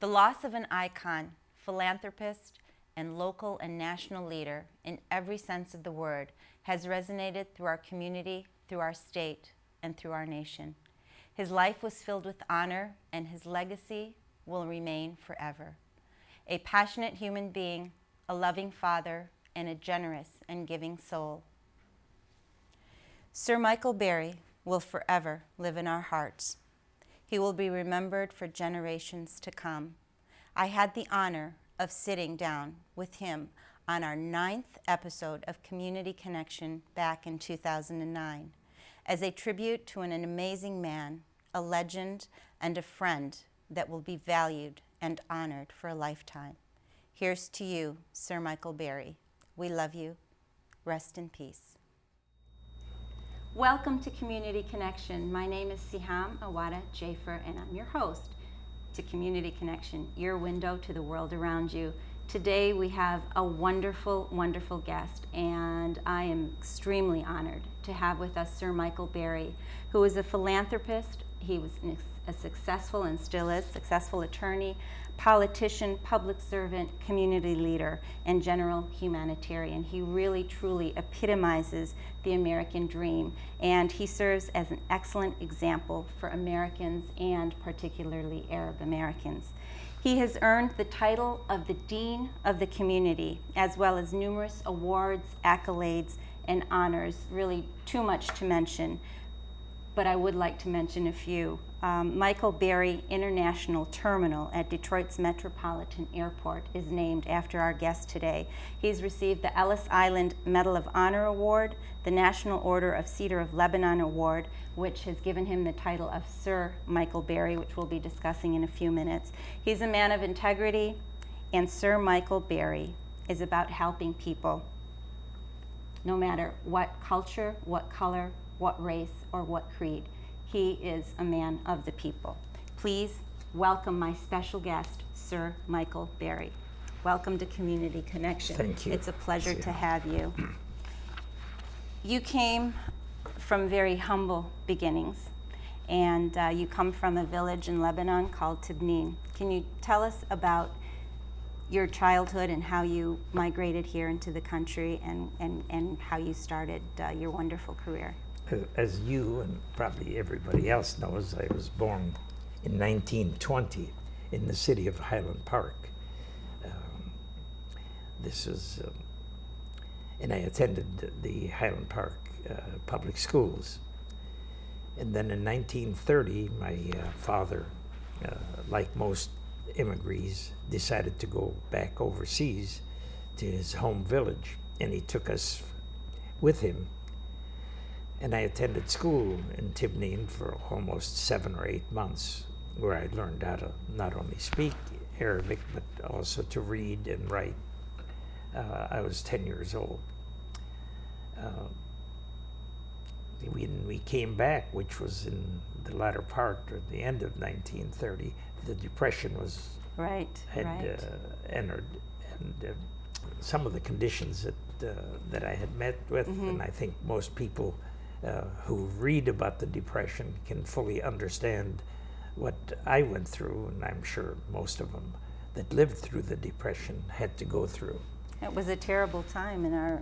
The loss of an icon, philanthropist, and local and national leader in every sense of the word has resonated through our community, through our state, and through our nation. His life was filled with honor, and his legacy will remain forever. A passionate human being, a loving father, and a generous and giving soul. Sir Michael Berry will forever live in our hearts. He will be remembered for generations to come. I had the honor of sitting down with him on our 9th episode of Community Connection back in 2009 as a tribute to an amazing man, a legend, and a friend that will be valued and honored for a lifetime. Here's to you, Sir Michael Berry. We love you. Rest in peace. Welcome to Community Connection. My name is Siham Awada Jaafar, and I'm your host to Community Connection, your window to the world around you. Today we have a wonderful, wonderful guest, and I am extremely honored to have with us Sir Michael Berry, who is a philanthropist. He was a successful and still is successful attorney, politician, public servant, community leader, and general humanitarian. He really, truly epitomizes the American dream, and he serves as an excellent example for Americans and particularly Arab Americans. He has earned the title of the Dean of the Community, as well as numerous awards, accolades, and honors, really too much to mention, but I would like to mention a few. Michael Berry International Terminal at Detroit's Metropolitan Airport is named after our guest today. He's received the Ellis Island Medal of Honor Award, the National Order of Cedar of Lebanon Award, which has given him the title of Sir Michael Berry, which we'll be discussing in a few minutes. He's a man of integrity, and Sir Michael Berry is about helping people, no matter what culture, what color, what race, or what creed. He is a man of the people. Please welcome my special guest, Sir Michael Berry. Welcome to Community Connection. Thank you. It's a pleasure to have you. You came from very humble beginnings, and you come from a village in Lebanon called Tibnin. Can you tell us about your childhood and how you migrated here into the country and how you started your wonderful career? As you and probably everybody else knows, I was born in 1920 in the city of Highland Park. And I attended the Highland Park public schools. And then in 1930, my father, like most immigrants, decided to go back overseas to his home village, and he took us with him. And I attended school in Tibnin for almost 7 or 8 months, where I learned how to not only speak Arabic, but also to read and write. I was 10 years old. When we came back, which was in the latter part or the end of 1930, the Depression had entered, and some of the conditions that I had met with, and I think most people who read about the Depression can fully understand what I went through, and I'm sure most of them that lived through the Depression had to go through. It was a terrible time in our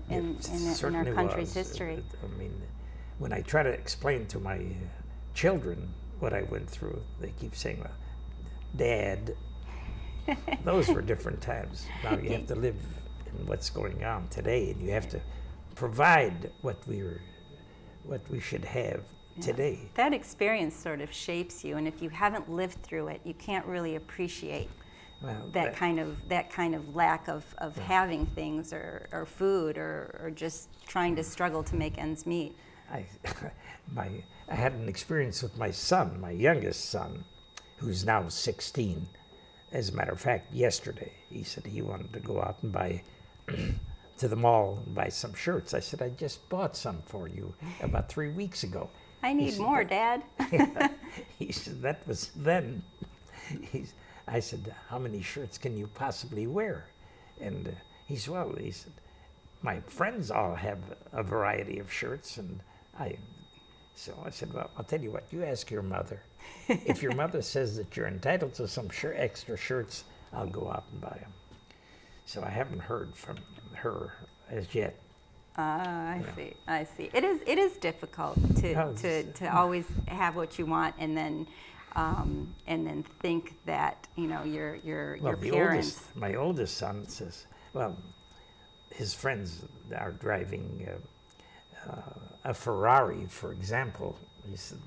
country's history. I mean, when I try to explain to my children what I went through, they keep saying, well, Dad, those were different times. Now you have to live in what's going on today, and you have to provide what we should have today. That experience sort of shapes you, and if you haven't lived through it, you can't really appreciate that kind of lack of having things or food or just trying to struggle to make ends meet. I had an experience with my son, my youngest son, who's now 16. As a matter of fact, yesterday he said he wanted to go out and buy to the mall and buy some shirts. I said, I just bought some for you about 3 weeks ago. I need more, Dad. He said, that was then. I said, how many shirts can you possibly wear? And he said, my friends all have a variety of shirts, and So I said, well, I'll tell you what, you ask your mother. If your mother says that you're entitled to some extra shirts, I'll go out and buy them. So I haven't heard from her as yet. I see. I see. It is difficult to always have what you want and then think that your parents. My oldest son says, well, his friends are driving a Ferrari, for example. He said,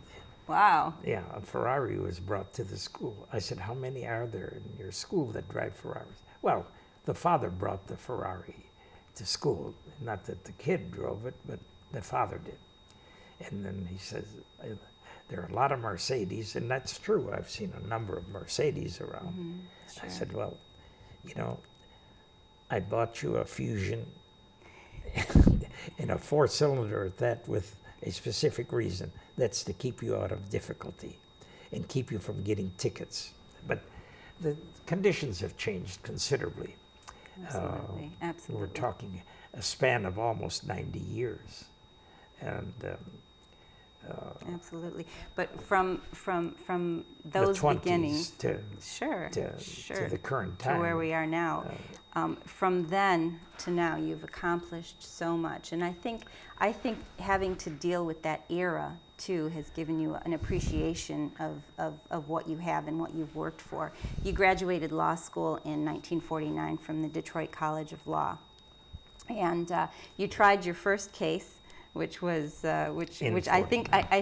wow. Yeah, a Ferrari was brought to the school. I said, how many are there in your school that drive Ferraris? Well, the father brought the Ferrari to school. Not that the kid drove it, but the father did. And then he says, there are a lot of Mercedes, and that's true. I've seen a number of Mercedes around. Mm-hmm. Sure. I said, well, I bought you a Fusion and a 4-cylinder at that with a specific reason. That's to keep you out of difficulty and keep you from getting tickets. But the conditions have changed considerably. Absolutely, absolutely. We're talking a span of almost 90 years. And absolutely. But from those the 20s beginnings to the current time, to where we are now, from then to now, you've accomplished so much. And I think having to deal with that era too has given you an appreciation of what you have and what you've worked for. You graduated law school in 1949 from the Detroit College of Law, and you tried your first case, which I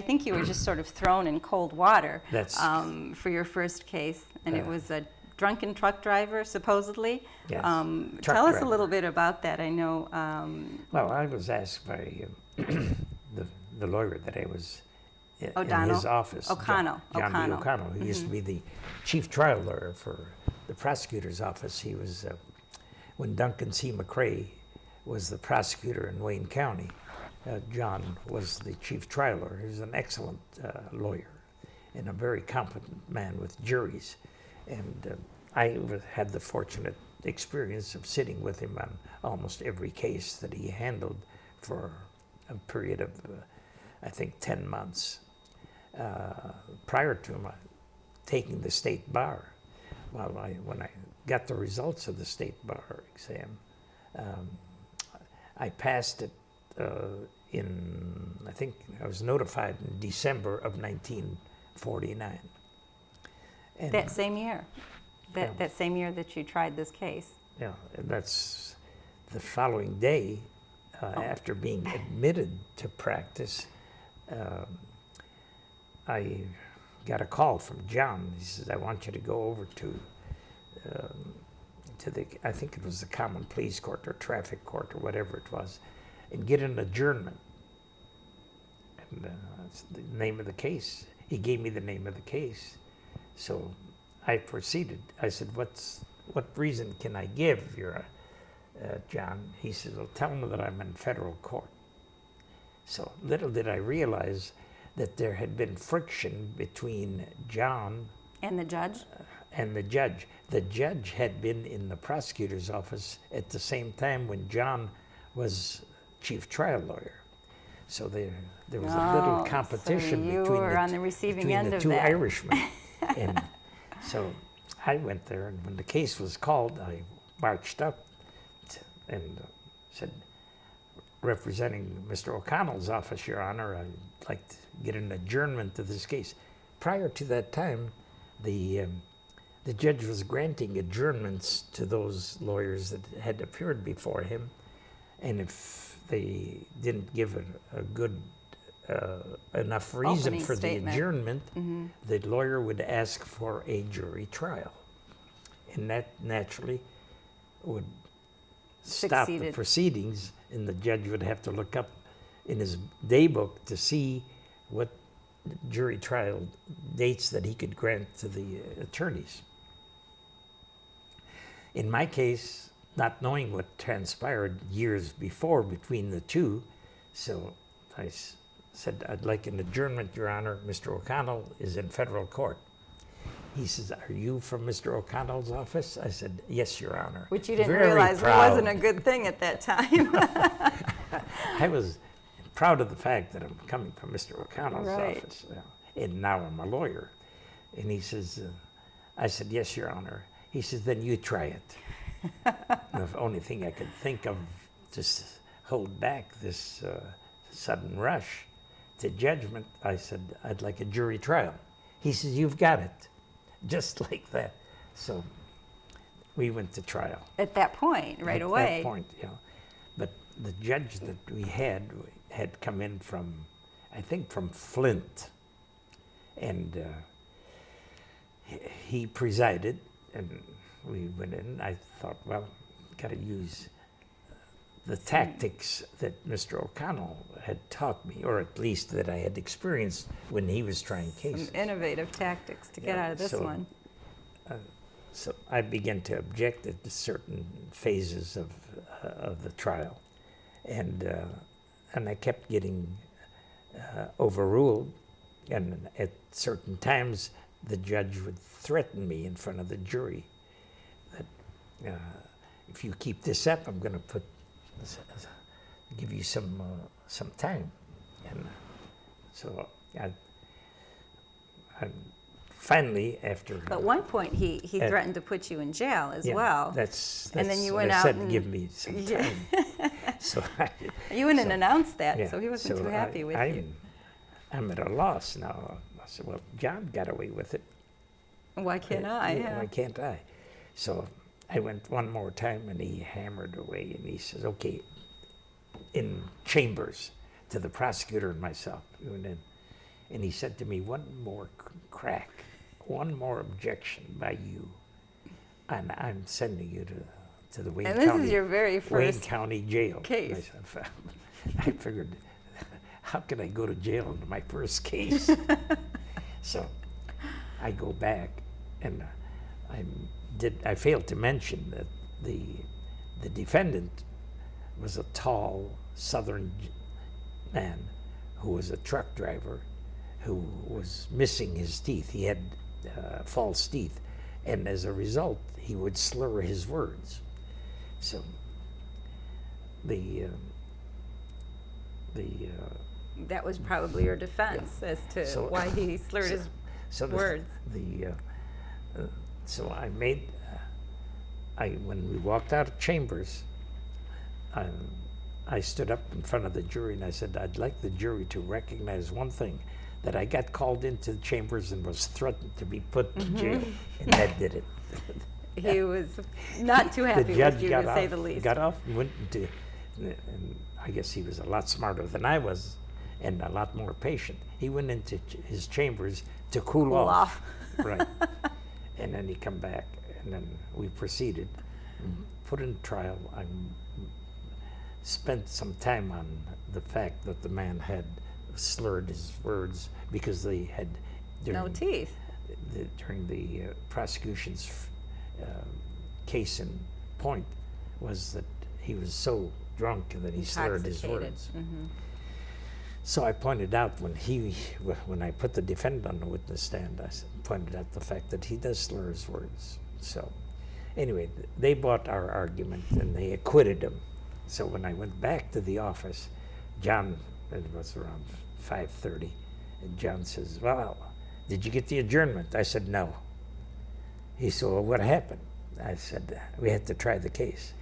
think you were just sort of thrown in cold water for your first case, and it was a drunken truck driver, supposedly. Yes. Tell us a little bit about that. I know. Well, I was asked by the lawyer that I was in his office, John B. O'Connell, who used to be the chief trial lawyer for the prosecutor's office. He was when Duncan C. McRae was the prosecutor in Wayne County. John was the chief trial lawyer. He was an excellent lawyer and a very competent man with juries. And I had the fortunate experience of sitting with him on almost every case that he handled for a period of, I think, 10 months. Prior to him taking the state bar, when I got the results of the state bar exam, I passed it I think I was notified in December of 1949. And that same year, that same year that you tried this case. Yeah, and that's the following day, after being admitted to practice, I got a call from John. He says, I want you to go over to I think it was the Common Pleas Court or Traffic Court or whatever it was, and get an adjournment. And that's the name of the case. He gave me the name of the case. So I proceeded. I said, what reason can I give, John? He said, well, tell him that I'm in federal court. So little did I realize that there had been friction between John and the judge? And the judge. The judge had been in the prosecutor's office at the same time when John was chief trial lawyer. So there was a little competition between the two Irishmen. And so I went there, and when the case was called, I marched up and said, representing Mr. O'Connell's office, Your Honor, I'd like to get an adjournment to this case. Prior to that time, the judge was granting adjournments to those lawyers that had appeared before him, and if they didn't give a good enough reason for the adjournment, the lawyer would ask for a jury trial, and that naturally would stop the proceedings, and the judge would have to look up in his day book to see what jury trial dates that he could grant to the attorneys. In my case, not knowing what transpired years before between the two, so I said, I'd like an adjournment, Your Honor. Mr. O'Connell is in federal court. He says, are you from Mr. O'Connell's office? I said, yes, Your Honor. Which you didn't realize wasn't a good thing at that time. I was proud of the fact that I'm coming from Mr. O'Connell's Right. office, and now I'm a lawyer. And he says, I said, yes, Your Honor. He says, then you try it. The only thing I could think of to hold back this sudden rush to judgment, I said, I'd like a jury trial. He says, you've got it. Just like that. So we went to trial. At that point, right away. At that point, yeah. But the judge that we had come in from, I think, from Flint. And he presided, and we went in. I thought, well, got to use the tactics that Mr. O'Connell had taught me, or at least that I had experienced when he was trying cases. Some innovative tactics to get out of this one. So I began to object at certain phases of the trial, and I kept getting overruled. And at certain times, the judge would threaten me in front of the jury that if you keep this up, I'm going to give you some time. And so I finally, after. At one point, he threatened to put you in jail as well. That's and then you went what I out said, and give me some time. So you went and announced that, so he wasn't too happy with you. I'm at a loss now. I said, well, John got away with it. Why can't I? Yeah, why can't I? So I went one more time, and he hammered away, and he says, okay, in chambers, to the prosecutor and myself. We went in, and he said to me, one more crack, one more objection by you, and I'm sending you to the Wayne County. And this is your very first Wayne County jail case. I figured, how can I go to jail in my first case? So I go back, and I failed to mention that the defendant was a tall Southern man who was a truck driver who was missing his teeth. He had false teeth, and as a result, he would slur his words. So that was probably your defense as to why he slurred his words. So I made, when we walked out of chambers, I stood up in front of the jury and I said, I'd like the jury to recognize one thing, that I got called into the chambers and was threatened to be put in jail, and that did it. He was not too happy with you, to say the least. Got off and went into, and I guess he was a lot smarter than I was and a lot more patient. He went into his chambers to cool off. Right. And then he come back, and then we proceeded, put in trial. I spent some time on the fact that the man had slurred his words because they had no teeth. During the prosecution's case in point was that he was so drunk that he slurred his words. Mm-hmm. So I pointed out when I put the defendant on the witness stand, I pointed out the fact that he does slur his words. So anyway, they bought our argument and they acquitted him. So when I went back to the office, John, it was around 5:30, and John says, well, did you get the adjournment? I said, no. He said, well, what happened? I said, we had to try the case.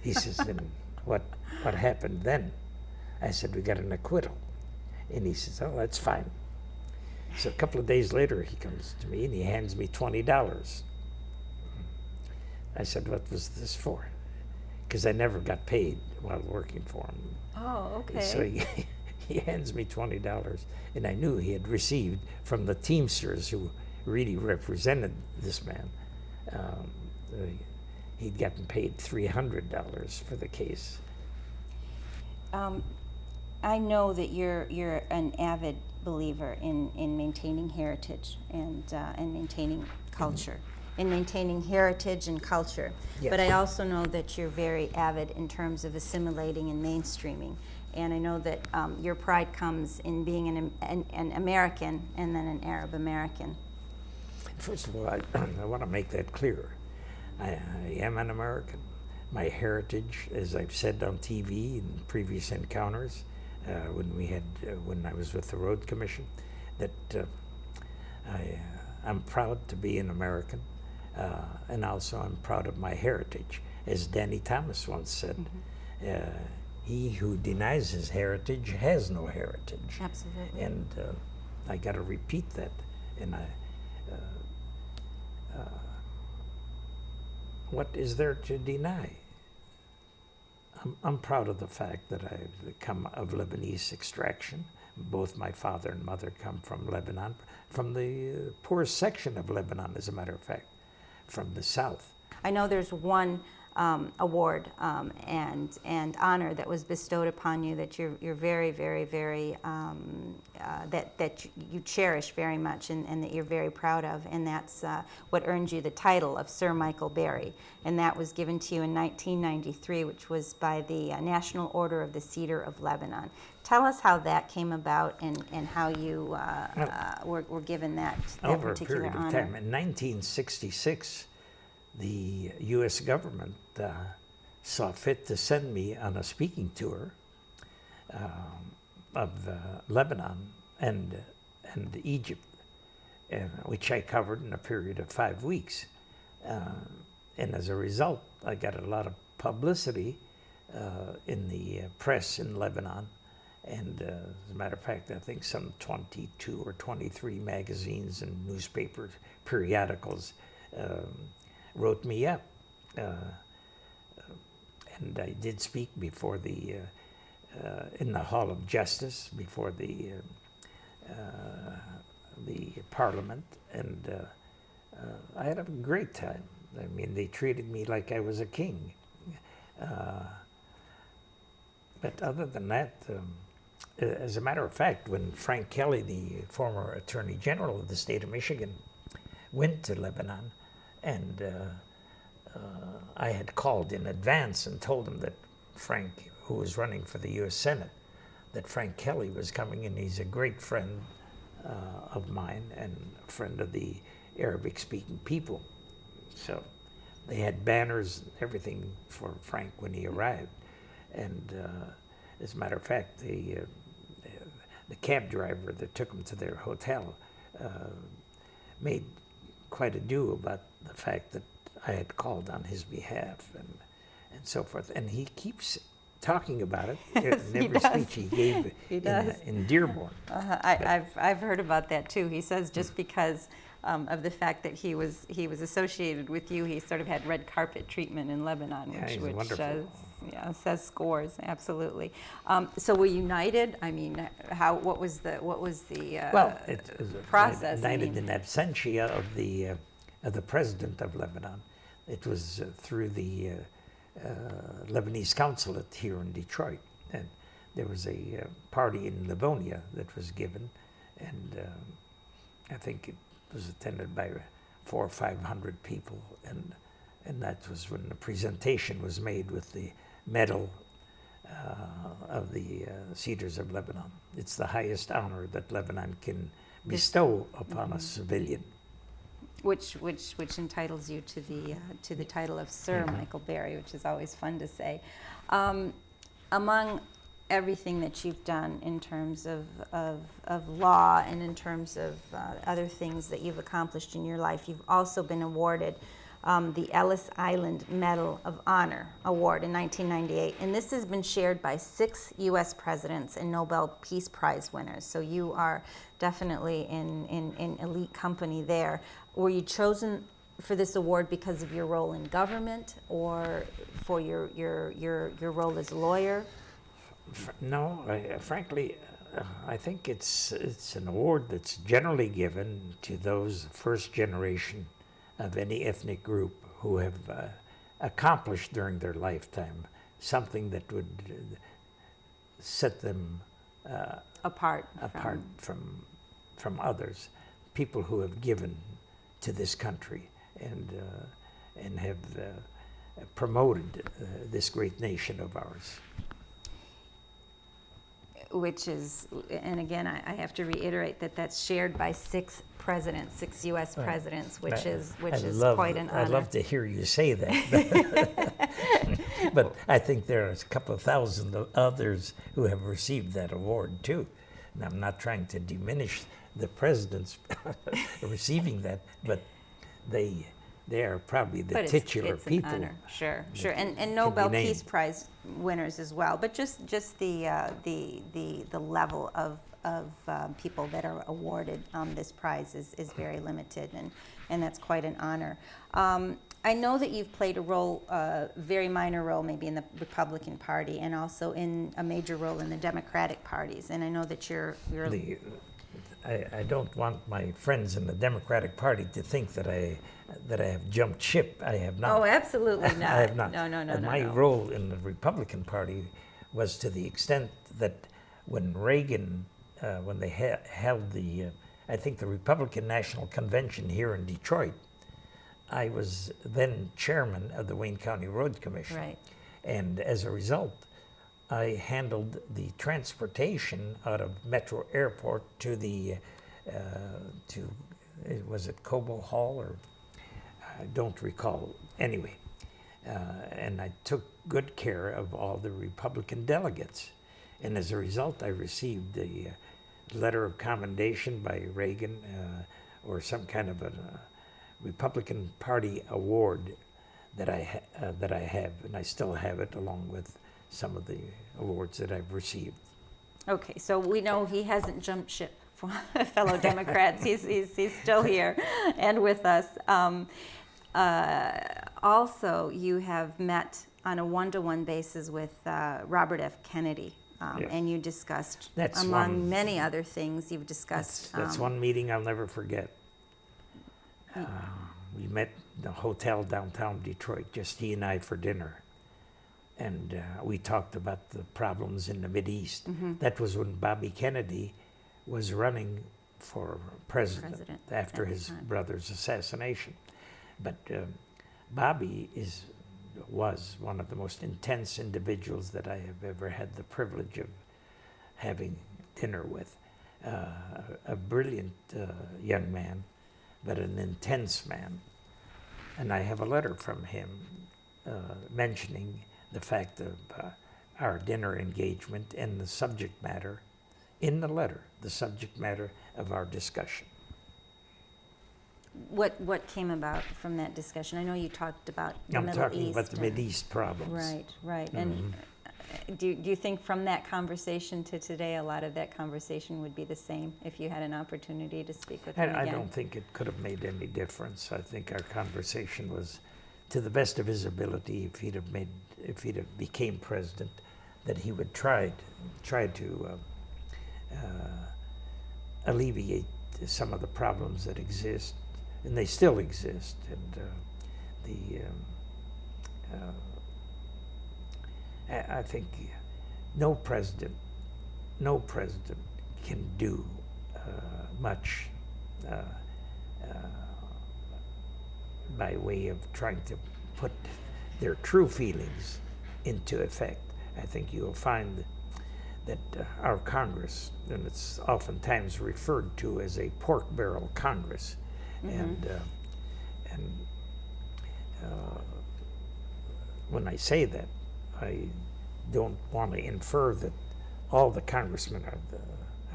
He says, then what happened then? I said, we got an acquittal. And he says, oh, that's fine. So a couple of days later, he comes to me and he hands me $20. I said, what was this for? Because I never got paid while working for him. Oh, okay. So he hands me $20, and I knew he had received from the Teamsters who really represented this man. He'd gotten paid $300 for the case. I know that you're an avid believer in maintaining heritage and maintaining culture, in maintaining heritage and culture. Yes. But I also know that you're very avid in terms of assimilating and mainstreaming. And I know that your pride comes in being an American and then an Arab American. First of all, I want to make that clear. I am an American. My heritage, as I've said on TV in previous encounters, when I was with the Road Commission, that I'm proud to be an American, and also I'm proud of my heritage. As Danny Thomas once said, he who denies his heritage has no heritage. Absolutely. And I got to repeat that. And what is there to deny? I'm proud of the fact that I've come of Lebanese extraction. Both my father and mother come from Lebanon, from the poorest section of Lebanon, as a matter of fact, from the south. I know there's one award and honor that was bestowed upon you that you're very, very, very that you cherish very much and that you're very proud of, and that's what earned you the title of Sir Michael Berry, and that was given to you in 1993, which was by the National Order of the Cedar of Lebanon. Tell us how that came about and how you were given that over particular a period honor. of time. In 1966, the U.S. government saw fit to send me on a speaking tour of Lebanon and Egypt, which I covered in a period of 5 weeks. And as a result, I got a lot of publicity in the press in Lebanon. And as a matter of fact, I think some 22 or 23 magazines and newspapers, periodicals wrote me up. And I did speak before in the Hall of Justice, before the Parliament, and I had a great time. I mean, they treated me like I was a king. But other than that, as a matter of fact, when Frank Kelly, the former Attorney General of the state of Michigan, went to Lebanon, and I had called in advance and told him that Frank, who was running for the U.S. Senate, that Frank Kelly was coming, and he's a great friend of mine and a friend of the Arabic-speaking people. So they had banners, everything for Frank when he arrived. And as a matter of fact, the cab driver that took him to their hotel made quite a do about the fact that I had called on his behalf and so forth. And he keeps talking about it Yes, in every speech he gave in Dearborn. I've heard about that too. He says just because of the fact that he was associated with you, he sort of had red carpet treatment in Lebanon, which says scores, absolutely. So we're united. I mean, what was the it was process? United in absentia of the president of Lebanon. It was through the Lebanese consulate here in Detroit, and there was a party in Livonia that was given, and I think it was attended by 400 or 500 people, and that was when the presentation was made with the medal of the Cedars of Lebanon. It's the highest honor that Lebanon can bestow upon a civilian. Which entitles you to the title of Sir Michael Berry, which is always fun to say. Among everything that you've done in terms of law and in terms of other things that you've accomplished in your life, you've also been awarded the Ellis Island Medal of Honor Award in 1998. And this has been shared by 6 U.S. presidents and Nobel Peace Prize winners. So you are definitely in elite company there. Were you chosen for this award because of your role in government or for your role as a lawyer? No, frankly, I think it's an award that's generally given to those first generation of any ethnic group who have accomplished during their lifetime something that would set them apart from others, people who have given to this country and have promoted this great nation of ours. Which is, and again, I have to reiterate that that's shared by 6 presidents, 6 U.S. presidents, which is quite an honor. I love to hear you say that. But I think there are a couple of thousand others who have received that award too. And I'm not trying to diminish the presidents receiving that, but they are probably the titular it's people. An honor. Sure. And Nobel Peace Prize winners as well. But just the level of people that are awarded this prize is very limited, and that's quite an honor. I know that you've played a role, a very minor role maybe in the Republican Party and also in a major role in the Democratic parties. And I know that you're I don't want my friends in the Democratic Party to think that I have jumped ship. I have not. Oh, absolutely not. I have not. No. My role in the Republican Party was to the extent that when Reagan, when they held the, I think the Republican National Convention here in Detroit, I was then chairman of the Wayne County Road Commission. Right. And as a result, I handled the transportation out of Metro Airport to the, was it Cobo Hall, or I don't recall. Anyway, and I took good care of all the Republican delegates. And as a result, I received the letter of commendation by Reagan, or some kind of a Republican Party award that I have, and I still have it along with some of the awards that I've received. Okay, so we know he hasn't jumped ship, fellow Democrats. He's still here and with us. Also, you have met on a one-to-one basis with Robert F. Kennedy, yes. And you discussed, among many other things, you've discussed... That's one meeting I'll never forget. We met in a hotel downtown Detroit, just he and I, for dinner. And we talked about the problems in the Mideast. Mm-hmm. That was when Bobby Kennedy was running for president after his brother's assassination. But Bobby was one of the most intense individuals that I have ever had the privilege of having dinner with. A brilliant young man, but an intense man. And I have a letter from him mentioning the fact of our dinner engagement and the subject matter, in the letter, the subject matter of our discussion. What came about from that discussion? I know you talked about the Middle East. I'm talking about the Mideast problems. Right. Mm-hmm. And do you think from that conversation to today, a lot of that conversation would be the same if you had an opportunity to speak with him again? I don't think it could have made any difference. I think our conversation was, to the best of his ability, if he'd have became president, that he would try to alleviate some of the problems that exist, and they still exist. And I think no president can do much by way of trying to put their true feelings into effect. I think you'll find that our Congress, and it's oftentimes referred to as a pork barrel Congress, mm-hmm. and when I say that, I don't want to infer that all the congressmen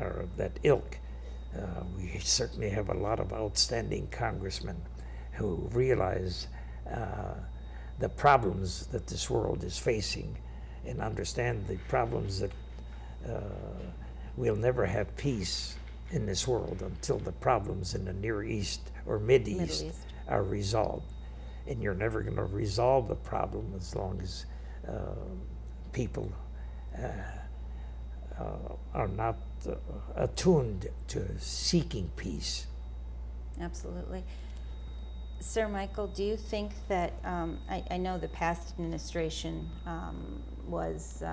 are of that ilk. We certainly have a lot of outstanding congressmen who realize the problems that this world is facing and understand the problems that we'll never have peace in this world until the problems in the Near East or Middle East are resolved. And you're never going to resolve the problem as long as people are not attuned to seeking peace. Absolutely. Sir Michael, do you think that, I know the past administration was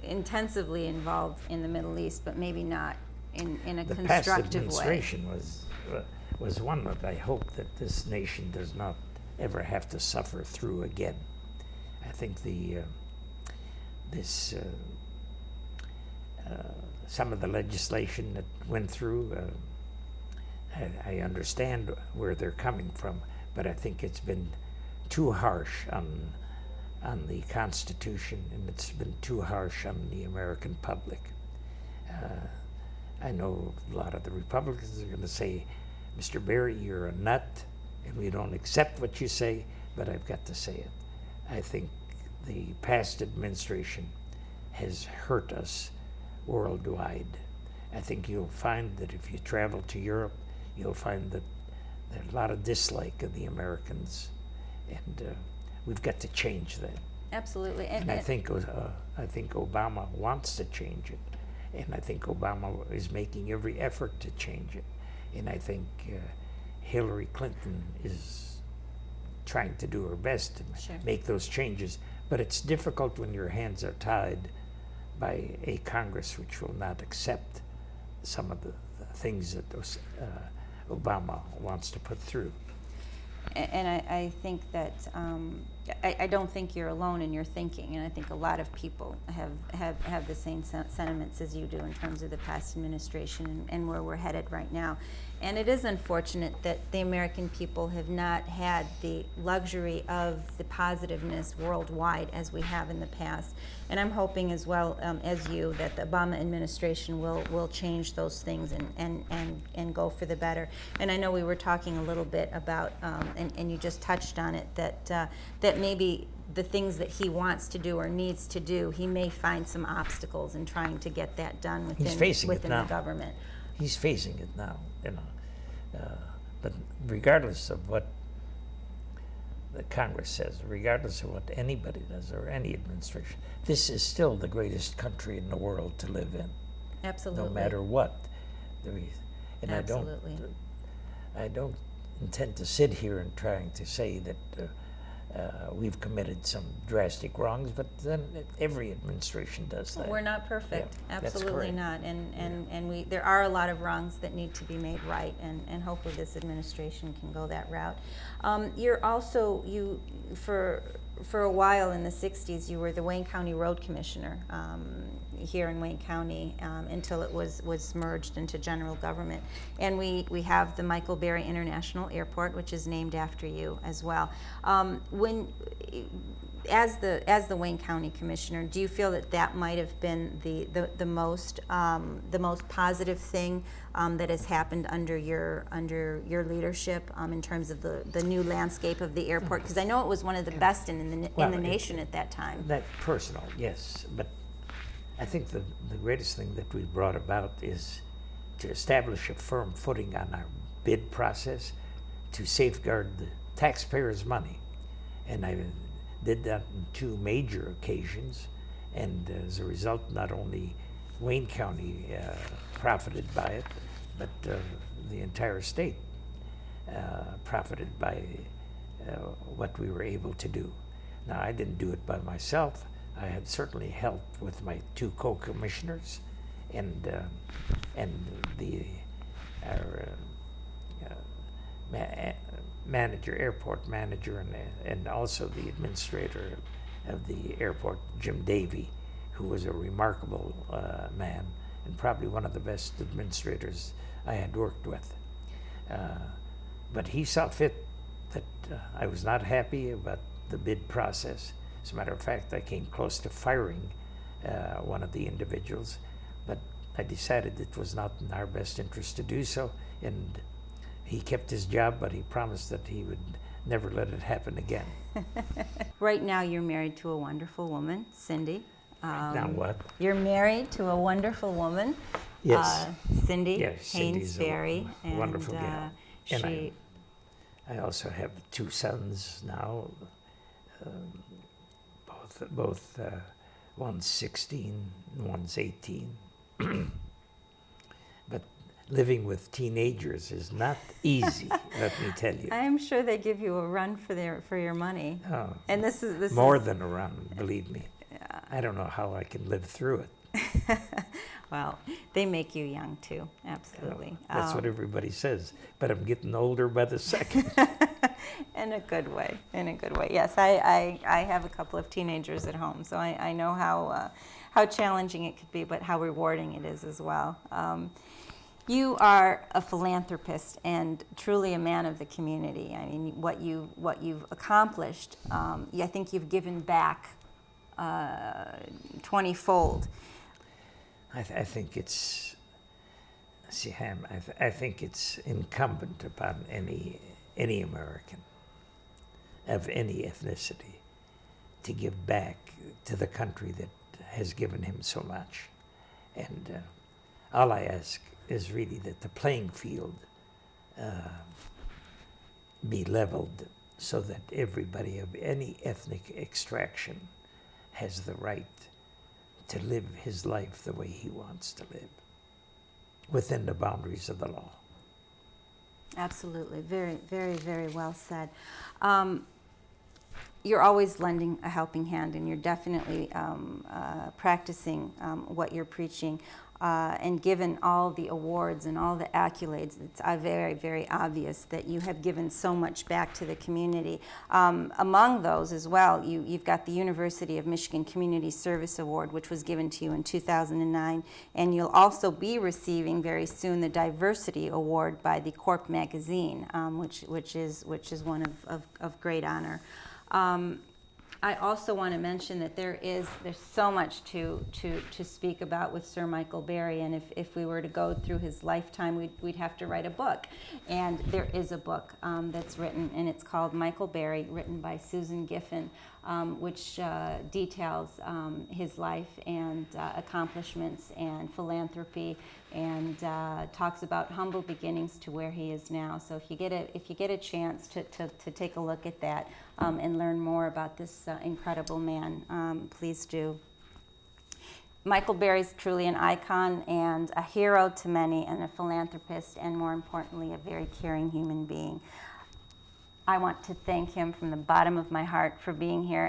intensively involved in the Middle East, but maybe not in a constructive way. The past administration was one that I hope that this nation does not ever have to suffer through again. I think some of the legislation that went through, I understand where they're coming from, but I think it's been too harsh on the Constitution, and it's been too harsh on the American public. I know a lot of the Republicans are going to say, Mr. Berry, you're a nut, and we don't accept what you say, but I've got to say it. I think the past administration has hurt us worldwide. I think you'll find that if you travel to Europe, you'll find that there's a lot of dislike of the Americans, and we've got to change that. Absolutely. And I think Obama wants to change it, and I think Obama is making every effort to change it, and I think Hillary Clinton is trying to do her best to make those changes. But it's difficult when your hands are tied by a Congress which will not accept some of the things that Obama wants to put through. And I think that I don't think you're alone in your thinking, and I think a lot of people have the same sentiments as you do in terms of the past administration and where we're headed right now. And it is unfortunate that the American people have not had the luxury of the positiveness worldwide as we have in the past. And I'm hoping as well as you that the Obama administration will change those things and go for the better. And I know we were talking a little bit about, and you just touched on it, that maybe the things that he wants to do or needs to do, he may find some obstacles in trying to get that done within the government. He's facing it now, you know. But regardless of what the Congress says, regardless of what anybody does or any administration, this is still the greatest country in the world to live in. Absolutely. No matter what. And absolutely. I don't intend to sit here and trying to say that we've committed some drastic wrongs, but then every administration does that. We're not perfect, yeah, absolutely not, and there are a lot of wrongs that need to be made right, and hopefully this administration can go that route. You're also, for a while in the 60s, you were the Wayne County Road Commissioner here in Wayne County until it was merged into general government. And we have the Michael Berry International Airport, which is named after you as well. As the Wayne County Commissioner, do you feel that might have been the most positive thing that has happened under your leadership in terms of the new landscape of the airport? Because I know it was one of the best in the nation at that time. That personal, yes, but I think the greatest thing that we brought about is to establish a firm footing on our bid process to safeguard the taxpayers' money, and I did that on 2 major occasions, and as a result, not only Wayne County profited by it, but the entire state profited by what we were able to do. Now, I didn't do it by myself. I had certainly help with my 2 co-commissioners and our airport manager, and also the administrator of the airport, Jim Davey, who was a remarkable man and probably one of the best administrators I had worked with. But he saw fit that I was not happy about the bid process. As a matter of fact, I came close to firing one of the individuals, but I decided it was not in our best interest to do so, and he kept his job, but he promised that he would never let it happen again. Right now, you're married to a wonderful woman, Cindy. Now what? You're married to a wonderful woman, yes. Cindy yes, Haynes Berry. A wonderful gal. And I also have 2 sons now, both one's 16 and one's 18. But living with teenagers is not easy, let me tell you. I'm sure they give you a run for your money. Oh, and this is more than a run, believe me. Yeah. I don't know how I can live through it. Well, they make you young too, absolutely. That's what everybody says, but I'm getting older by the second. In a good way, Yes, I have a couple of teenagers at home, so I know how challenging it could be, but how rewarding it is as well. You are a philanthropist and truly a man of the community. I mean, what you've accomplished, I think you've given back 20-fold. I think it's, Siham, I think it's incumbent upon any American of any ethnicity to give back to the country that has given him so much. And all I ask is really that the playing field be leveled so that everybody of any ethnic extraction has the right to live his life the way he wants to live, within the boundaries of the law. Absolutely. Very, very, very well said. You're always lending a helping hand, and you're definitely practicing what you're preaching. And given all the awards and all the accolades, it's very, very obvious that you have given so much back to the community. Among those as well, you've got the University of Michigan Community Service Award, which was given to you in 2009, and you'll also be receiving very soon the Diversity Award by the Corp magazine, which is one of great honor. I also want to mention that there's so much to speak about with Sir Michael Berry, and if we were to go through his lifetime, we'd have to write a book. And there is a book that's written, and it's called Michael Berry, written by Susan Giffen, which details his life and accomplishments and philanthropy, and talks about humble beginnings to where he is now. So if you get a chance to take a look at that and learn more about this incredible man, please do. Michael Berry is truly an icon and a hero to many, and a philanthropist, and more importantly, a very caring human being. I want to thank him from the bottom of my heart for being here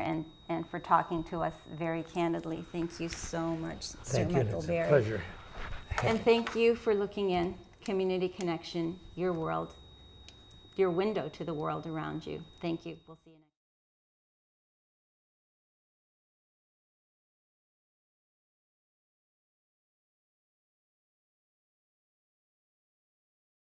and for talking to us very candidly. Thank you so much, Sir Michael Berry. It's a pleasure. And thank you for looking in. Community Connection, your world, your window to the world around you. Thank you. We'll see you next time.